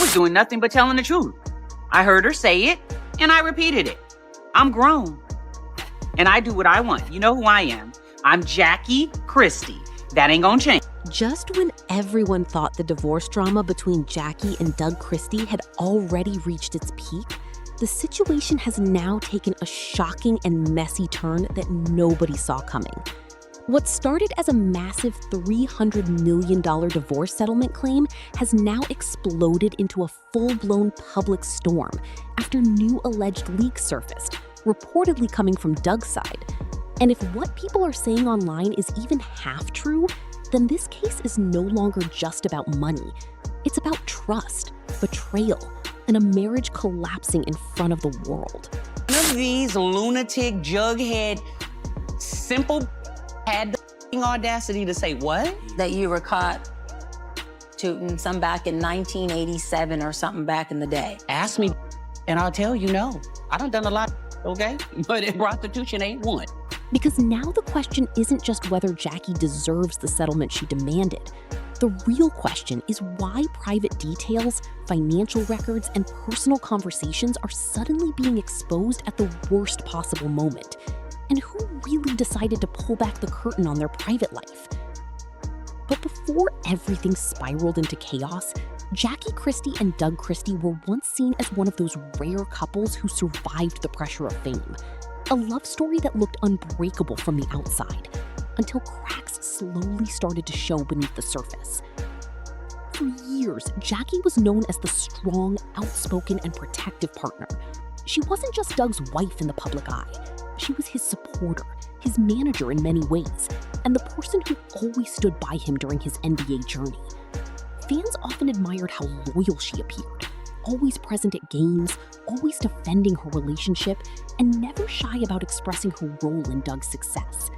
was doing nothing but telling the truth. I heard her say it, and I repeated it. I'm grown, and I do what I want. You know who I am. I'm Jackie Christie. That ain't gonna change. Just when everyone thought the divorce drama between Jackie and Doug Christie had already reached its peak, the situation has now taken a shocking and messy turn that nobody saw coming. What started as a massive $300 million divorce settlement claim has now exploded into a full-blown public storm after new alleged leaks surfaced, reportedly coming from Doug's side. And if what people are saying online is even half true, then this case is no longer just about money. It's about trust, betrayal, and a marriage collapsing in front of the world. None of these lunatic, jughead, simple had the audacity to say what? That you were caught tooting some back in 1987 or something back in the day. Ask me, and I'll tell you no. I done a lot, okay? But prostitution ain't one. Because now the question isn't just whether Jackie deserves the settlement she demanded. The real question is why private details, financial records, and personal conversations are suddenly being exposed at the worst possible moment. And who really decided to pull back the curtain on their private life? But before everything spiraled into chaos, Jackie Christie and Doug Christie were once seen as one of those rare couples who survived the pressure of fame. A love story that looked unbreakable from the outside, until cracks slowly started to show beneath the surface. For years, Jackie was known as the strong, outspoken, and protective partner. She wasn't just Doug's wife in the public eye. She was his supporter, his manager in many ways, and the person who always stood by him during his NBA journey. Fans often admired how loyal she appeared, always present at games, always defending her relationship, and never shy about expressing her role in Doug's success.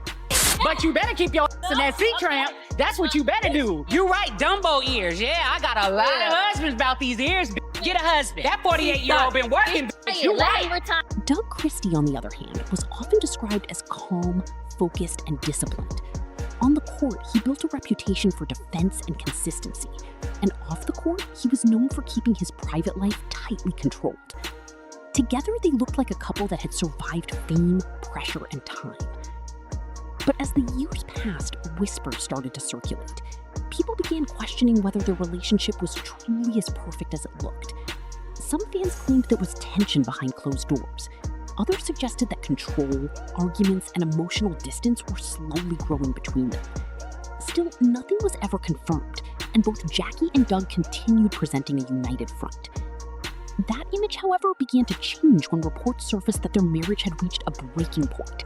But you better keep your ass in that seat, tramp. That's what you better do. You right, Dumbo ears. Yeah, I got a lot of husbands about these ears. Get a husband. That 48-year-old been working. You right. Doug Christie, on the other hand, was often described as calm, focused, and disciplined. On the court, he built a reputation for defense and consistency. And off the court, he was known for keeping his private life tightly controlled. Together, they looked like a couple that had survived fame, pressure, and time. But as the years passed, whispers started to circulate. People began questioning whether their relationship was truly as perfect as it looked. Some fans claimed there was tension behind closed doors. Others suggested that control, arguments, and emotional distance were slowly growing between them. Still, nothing was ever confirmed, and both Jackie and Doug continued presenting a united front. That image, however, began to change when reports surfaced that their marriage had reached a breaking point.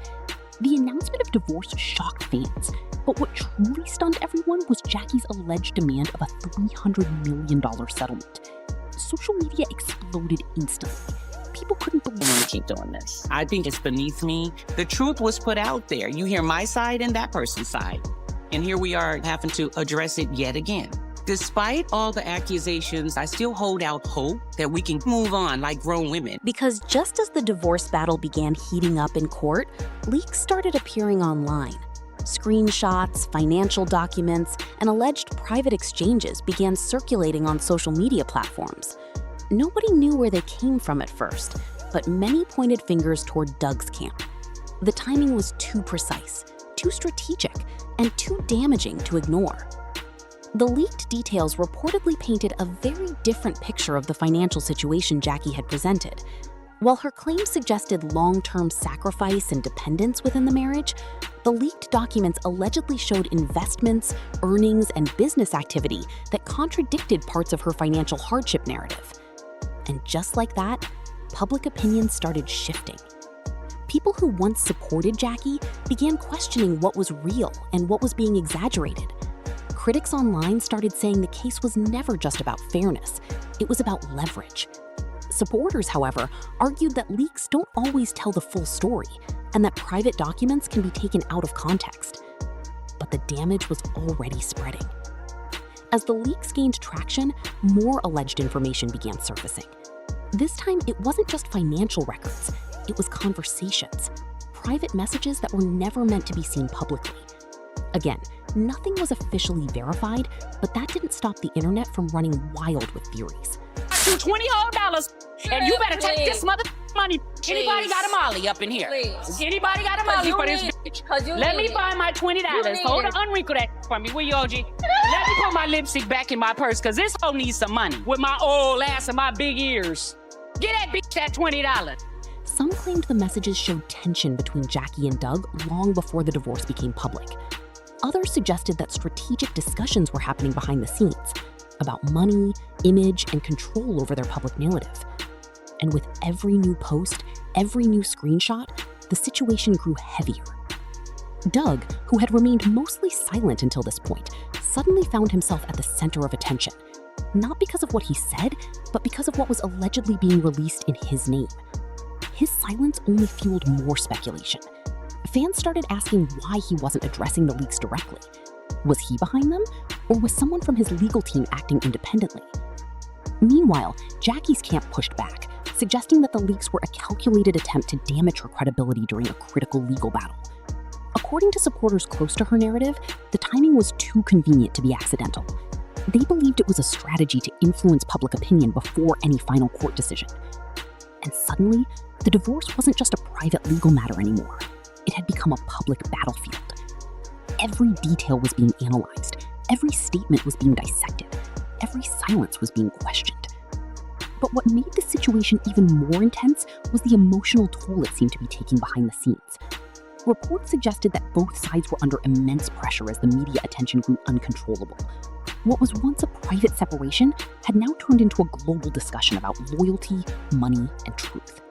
The announcement of divorce shocked fans, but what truly stunned everyone was Jackie's alleged demand of a $300 million settlement. Social media exploded instantly. People couldn't believe I'm gonna keep doing this. I think it's beneath me. The truth was put out there. You hear my side and that person's side. And here we are having to address it yet again. Despite all the accusations, I still hold out hope that we can move on like grown women. Because just as the divorce battle began heating up in court, leaks started appearing online. Screenshots, financial documents, and alleged private exchanges began circulating on social media platforms. Nobody knew where they came from at first, but many pointed fingers toward Doug's camp. The timing was too precise, too strategic, and too damaging to ignore. The leaked details reportedly painted a very different picture of the financial situation Jackie had presented. While her claims suggested long-term sacrifice and dependence within the marriage, the leaked documents allegedly showed investments, earnings, and business activity that contradicted parts of her financial hardship narrative. And just like that, public opinion started shifting. People who once supported Jackie began questioning what was real and what was being exaggerated. Critics online started saying the case was never just about fairness, it was about leverage. Supporters, however, argued that leaks don't always tell the full story and that private documents can be taken out of context. But the damage was already spreading. As the leaks gained traction, more alleged information began surfacing. This time, it wasn't just financial records, it was conversations, private messages that were never meant to be seen publicly. Again, nothing was officially verified, but that didn't stop the internet from running wild with theories. you $20 whole, and you better take this mother money. Anybody got a Molly up in here? Please. Anybody got a Molly for this bitch? Let me find my $20. Hold on, unwrinkle that for me, will you, OG? Let me put my lipstick back in my purse, because this hoe needs some money with my old ass and my big ears. Get that bitch that $20. Some claimed the messages showed tension between Jackie and Doug long before the divorce became public. Others suggested that strategic discussions were happening behind the scenes about money, image, and control over their public narrative. And with every new post, every new screenshot, the situation grew heavier. Doug, who had remained mostly silent until this point, suddenly found himself at the center of attention, not because of what he said, but because of what was allegedly being released in his name. His silence only fueled more speculation. Fans started asking why he wasn't addressing the leaks directly. Was he behind them, or was someone from his legal team acting independently? Meanwhile, Jackie's camp pushed back, suggesting that the leaks were a calculated attempt to damage her credibility during a critical legal battle. According to supporters close to her narrative, the timing was too convenient to be accidental. They believed it was a strategy to influence public opinion before any final court decision. And suddenly, the divorce wasn't just a private legal matter anymore. It had become a public battlefield. Every detail was being analyzed. Every statement was being dissected. Every silence was being questioned. But what made the situation even more intense was the emotional toll it seemed to be taking behind the scenes. Reports suggested that both sides were under immense pressure as the media attention grew uncontrollable. What was once a private separation had now turned into a global discussion about loyalty, money, and truth.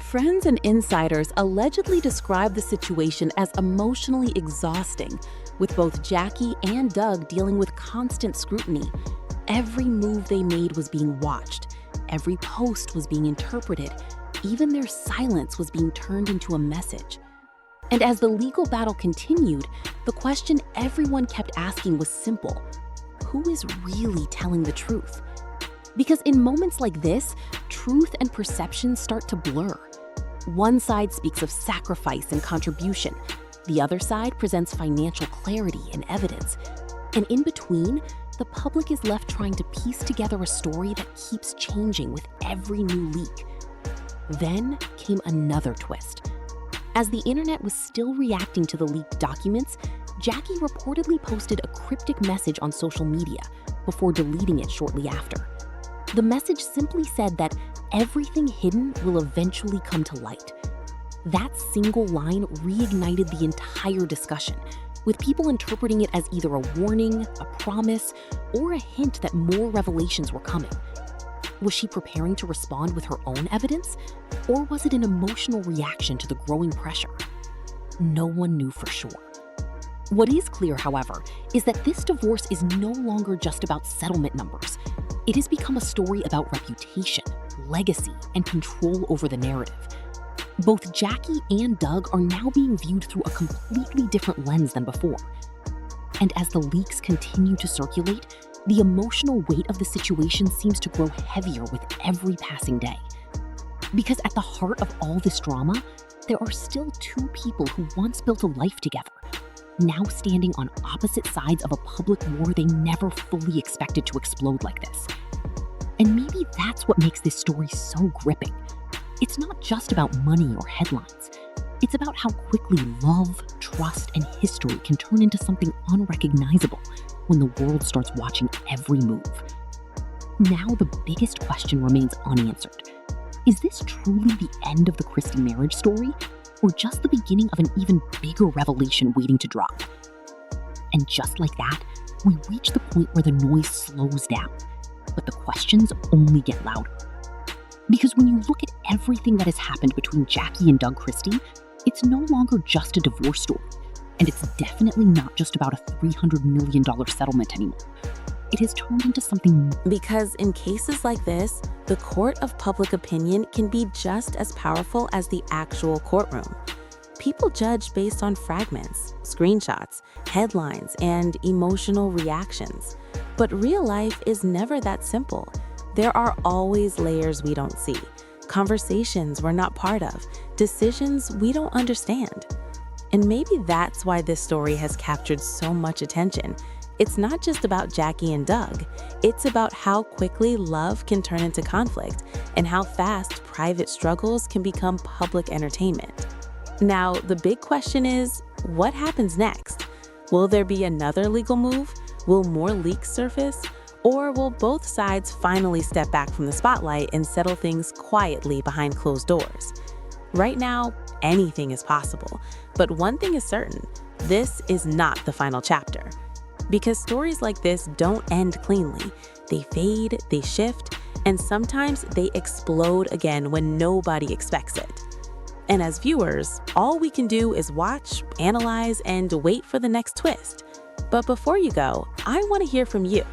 Friends and insiders allegedly described the situation as emotionally exhausting, with both Jackie and Doug dealing with constant scrutiny. Every move they made was being watched. Every post was being interpreted. Even their silence was being turned into a message. And as the legal battle continued, the question everyone kept asking was simple: who is really telling the truth? Because in moments like this, truth and perception start to blur. One side speaks of sacrifice and contribution. The other side presents financial clarity and evidence. And in between, the public is left trying to piece together a story that keeps changing with every new leak. Then came another twist. As the internet was still reacting to the leaked documents, Jackie reportedly posted a cryptic message on social media before deleting it shortly after. The message simply said that everything hidden will eventually come to light. That single line reignited the entire discussion, with people interpreting it as either a warning, a promise, or a hint that more revelations were coming. Was she preparing to respond with her own evidence, or was it an emotional reaction to the growing pressure? No one knew for sure. What is clear, however, is that this divorce is no longer just about settlement numbers. It has become a story about reputation, legacy, and control over the narrative. Both Jackie and Doug are now being viewed through a completely different lens than before. And as the leaks continue to circulate, the emotional weight of the situation seems to grow heavier with every passing day. Because at the heart of all this drama, there are still two people who once built a life together, now standing on opposite sides of a public war they never fully expected to explode like this. And maybe that's what makes this story so gripping. It's not just about money or headlines. It's about how quickly love, trust, and history can turn into something unrecognizable when the world starts watching every move. Now the biggest question remains unanswered. Is this truly the end of the Christie marriage story, or just the beginning of an even bigger revelation waiting to drop? And just like that, we reach the point where the noise slows down, but the questions only get louder. Because when you look at everything that has happened between Jackie and Doug Christie, it's no longer just a divorce story, and it's definitely not just about a $300 million settlement anymore. It has turned into something more. Because in cases like this, the court of public opinion can be just as powerful as the actual courtroom. People judge based on fragments, screenshots, headlines, and emotional reactions. But real life is never that simple. There are always layers we don't see, conversations we're not part of, decisions we don't understand. And maybe that's why this story has captured so much attention. It's not just about Jackie and Doug. It's about how quickly love can turn into conflict and how fast private struggles can become public entertainment. Now, the big question is, what happens next? Will there be another legal move? Will more leaks surface? Or will both sides finally step back from the spotlight and settle things quietly behind closed doors? Right now, anything is possible. But one thing is certain, this is not the final chapter. Because stories like this don't end cleanly. They fade, they shift, and sometimes they explode again when nobody expects it. And as viewers, all we can do is watch, analyze, and wait for the next twist. But before you go, I want to hear from you.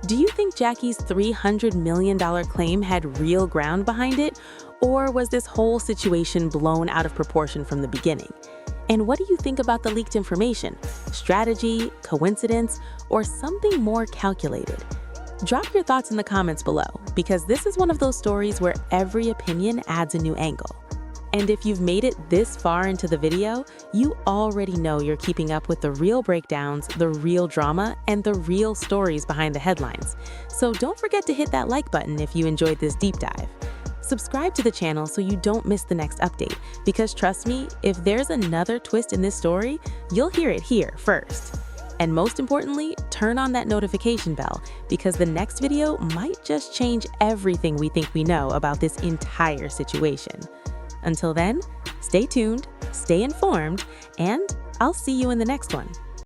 Do you think Jackie's $300 million claim had real ground behind it? Or was this whole situation blown out of proportion from the beginning? And what do you think about the leaked information? Strategy, coincidence, or something more calculated? Drop your thoughts in the comments below, because this is one of those stories where every opinion adds a new angle. And if you've made it this far into the video, you already know you're keeping up with the real breakdowns, the real drama, and the real stories behind the headlines. So don't forget to hit that like button if you enjoyed this deep dive. Subscribe to the channel so you don't miss the next update, because trust me, if there's another twist in this story, you'll hear it here first. And most importantly, turn on that notification bell, because the next video might just change everything we think we know about this entire situation. Until then, stay tuned, stay informed, and I'll see you in the next one.